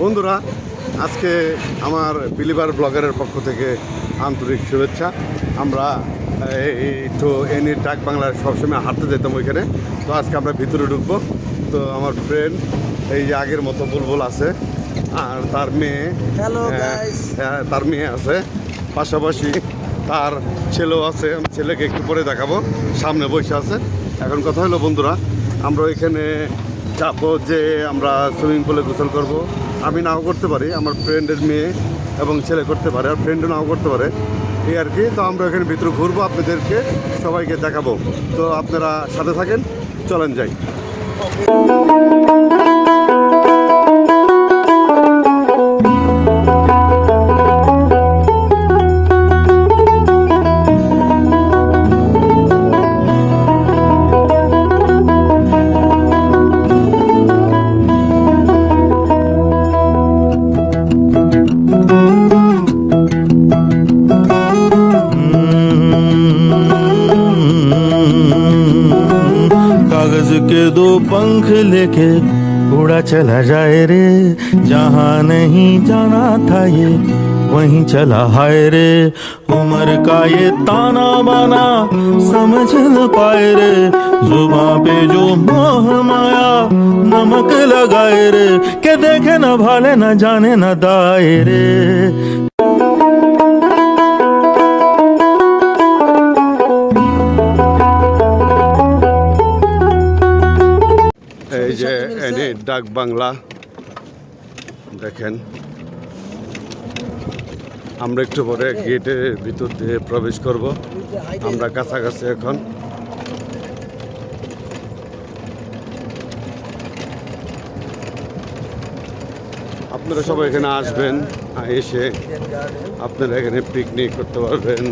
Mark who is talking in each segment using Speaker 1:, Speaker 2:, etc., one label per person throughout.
Speaker 1: বন্ধুরা, আজকে আমার বিলিভার ব্লগারের পক্ষ থেকে আন্তরিক শুভেচ্ছা। আমরা একটু এনি ডাক বাংলার সবসময় হাঁটতে যেতাম ওইখানে। তো আজকে আমরা ভিতরে ঢুকবো। তো আমার ফ্রেন্ড এই যে আগের মতো বুলবুল আছে, আর তার মেয়ে, তার মেয়ে আছে, পাশাপাশি তার ছেলেও আছে। ছেলেকে একটু পরে দেখাবো, সামনে বসে আছে। এখন কথা হলো বন্ধুরা, আমরা ওইখানে যাবো যে আমরা সুইমিং পুলে গোসল করব। আমি নাও করতে পারি, আমার ফ্রেন্ডের মেয়ে এবং ছেলে করতে পারে, আর ফ্রেন্ডও নাও করতে পারে, এই আর কি। তো আমরা এখানে ভিতরে ঘুরবো, আপনাদেরকে সবাইকে দেখাবো। তো আপনারা সাথে থাকেন, চলেন যাই।
Speaker 2: कागज के दो पंख लेके उड़ा चला जाए रे, जहाँ नहीं जाना था ये वहीं चला हाय रे। उम्र का ये ताना बाना समझ न पाए रे, जुबां पे जो मोह माया नमक लगाए रे, के देखे न भाले न जाने न दाए रे।
Speaker 1: এই যে এনে ডাক বাংলা দেখেন, আমরা একটু পরে গেটের ভিতর দিয়ে প্রবেশ করব। আমরা কাছাকাছি এখন। আপনারা সবাই এখানে আসবেন, এসে আপনারা এখানে পিকনিক করতে পারবেন,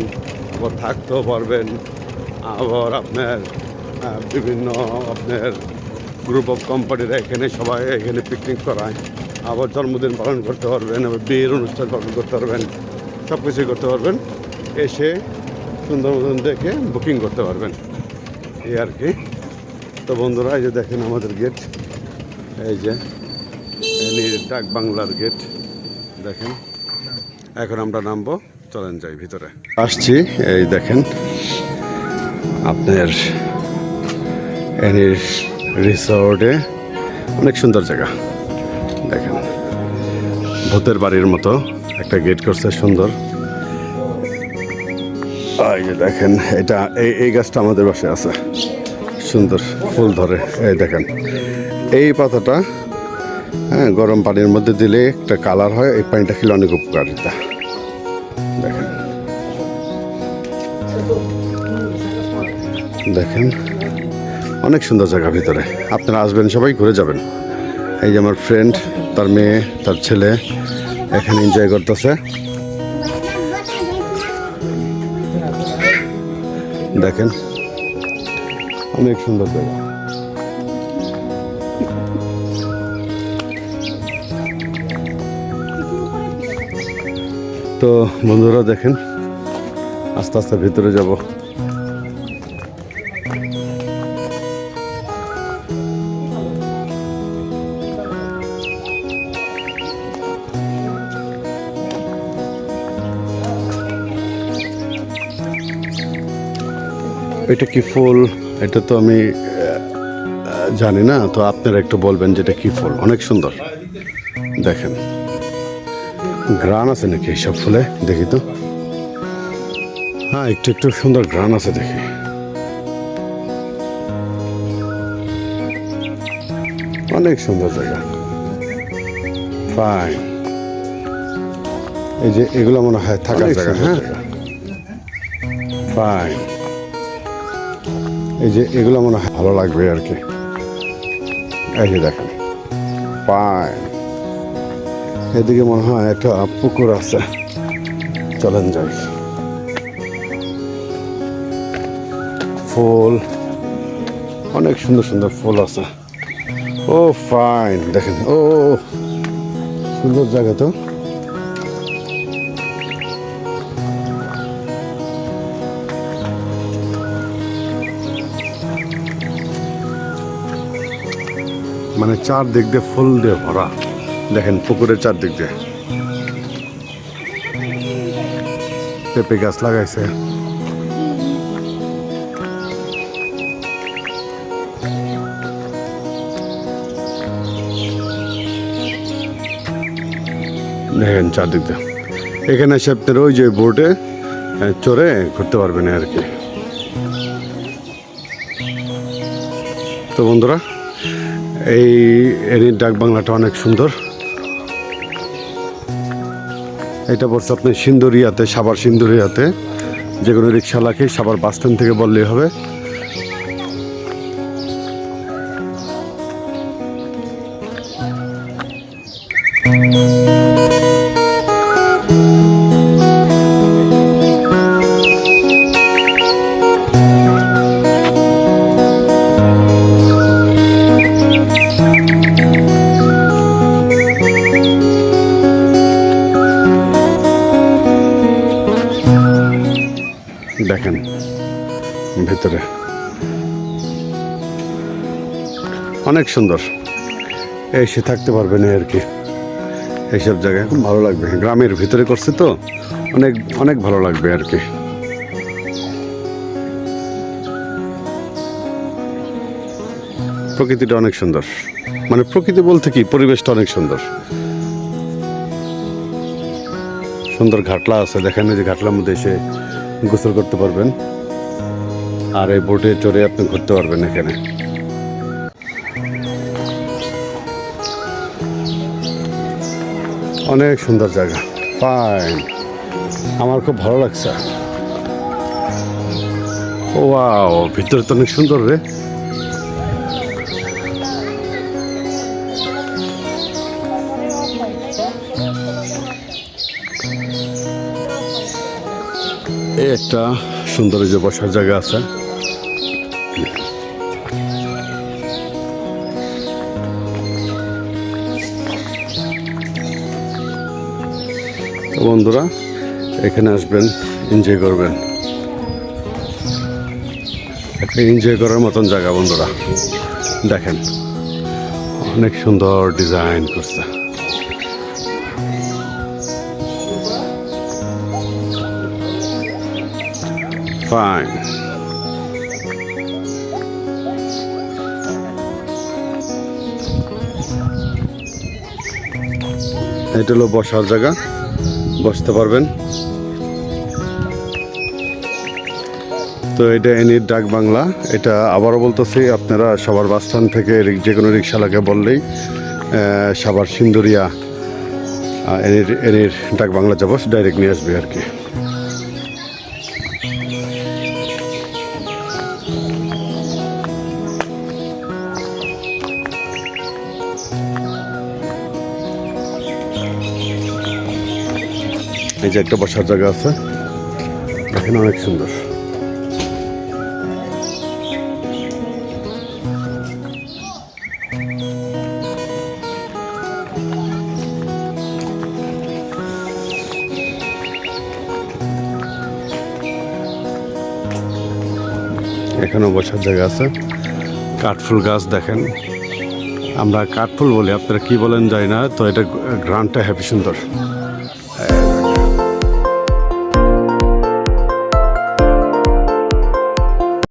Speaker 1: আবার থাকতেও পারবেন, আবার আপনার বিভিন্ন আপনার গ্রুপ অফ কোম্পানিরা এখানে সবাই এখানে পিকনিক করায়, আবার জন্মদিন পালন করতে পারবেন, আবার বিয়ের অনুষ্ঠান পালন করতে পারবেন, সব কিছুই করতে পারবেন। এসে সুন্দর মতন দেখে বুকিং করতে পারবেন, এই আর কি। তো বন্ধুরা, এই যে দেখেন আমাদের গেট, এই যে ডাক বাংলার গেট দেখেন। এখন আমরা নামবো, চলেন যাই ভিতরে। আসছি, এই দেখেন আপনার এনির রিসোর্টে, অনেক সুন্দর জায়গা দেখেন, ভূতের বাড়ির মতো একটা গেট করছে সুন্দর। এই যে দেখেন, এটা এই গাছটা আমাদের বাসায় আছে, সুন্দর ফুল ধরে। এই দেখেন এই পাতাটা, হ্যাঁ, গরম পানির মধ্যে দিলে একটা কালার হয়, এই পানিটা খেলে অনেক উপকারিতা। দেখেন দেখেন অনেক সুন্দর জায়গা ভিতরে, আপনারা আসবেন, সবাই ঘুরে যাবেন। এই যে আমার ফ্রেন্ড, তার মেয়ে, তার ছেলে এখানে এনজয় করতেছে। দেখেন অনেক সুন্দর জায়গা। তো বন্ধুরা দেখেন, আস্তে আস্তে ভিতরে যাব। এটা কি ফুল, এটা তো আমি জানি না, তো আপনারা একটু বলবেন যেটা কি ফুল। অনেক সুন্দর দেখেন, গ্রান আছে নাকি এইসব ফুলে, দেখি তো। হ্যাঁ, একটু একটু সুন্দর গ্রান আছে দেখি। অনেক সুন্দর জায়গা, ফাইন। এই যে এগুলো মনে হয় থাকার জায়গা। হ্যাঁ, ফাইন। এই যে এগুলো মনে হয় ভালো লাগবে আর কি। এই যে দেখেন, ফাইন। এদিকে মনে হয় একটা পুকুর আছে, চলেন যাই। ফুল, অনেক সুন্দর সুন্দর ফুল আছে। ও ফাইন, দেখেন, ও সুন্দর জায়গা তো। মানে চারদিক দিয়ে ফুল দিয়ে ভরা। দেখেন পুকুরের চারদিক দিয়ে পেঁপে গাছ লাগাইছে। দেখেন চারদিক দিয়ে এখানে এসে আপনার ওই যে বোটে চড়ে ঘুরতে পারবেন আর কি। তো বন্ধুরা, এই এনির ডাক বাংলাটা অনেক সুন্দর। এটা পড়ছে আপনার সিন্দুরিয়াতে, সাভার সিন্দুরিয়াতে। যে কোনো রিক্সাওয়ালাকে সাভার বাস স্ট্যান্ড থেকে বললেই হবে। দেখেন ভিতরে অনেক সুন্দর, এসে থাকতে পারবেন আর কি। এইসব জায়গায় খুব ভালো লাগবে, গ্রামের ভিতরে করছে তো অনেক অনেক ভালো লাগবে আর কি। প্রকৃতিটা অনেক সুন্দর, মানে প্রকৃতি বলতে কি পরিবেশটা অনেক সুন্দর। সুন্দর ঘাটলা আছে, দেখেন এই যে ঘাটলার মধ্যে এসে গোসল করতে পারবেন আর এই বোটে চড়ে আপনি ঘুরতে পারবেন এখানে। অনেক সুন্দর জায়গা, ফাইন, আমার খুব ভালো লাগছে। ওয়াও, ভিতরে তো অনেক সুন্দর রে। এই একটা সুন্দর যে বসার জায়গা আছে। তো বন্ধুরা, এখানে আসবেন, এনজয় করবেন। একটা এনজয় করার মতন জায়গা বন্ধুরা। দেখেন অনেক সুন্দর ডিজাইন করছে। ফাইন। এটা হলো বসার জায়গা, বসতে পারবেন। তো এটা এনির ডাক বাংলা। এটা আবারও বলতেছি, আপনারা সাভার বাস স্ট্যান্ড থেকে যে কোনো রিক্সাওয়ালাকে বললেই সাভার সিন্দুরিয়া এনির ডাক বাংলা যাবো, ডাইরেক্ট নিয়ে আসবে আর কি। এই যে একটা বসার জায়গা আছে, দেখেন অনেক সুন্দর। এখানেও বসার জায়গা আছে। কাঠফুল গাছ দেখেন, আমরা কাঠফুল বলি, আপনারা কি বলেন জানি না। তো এটা গ্রাউন্ডটা হ্যাপি সুন্দর।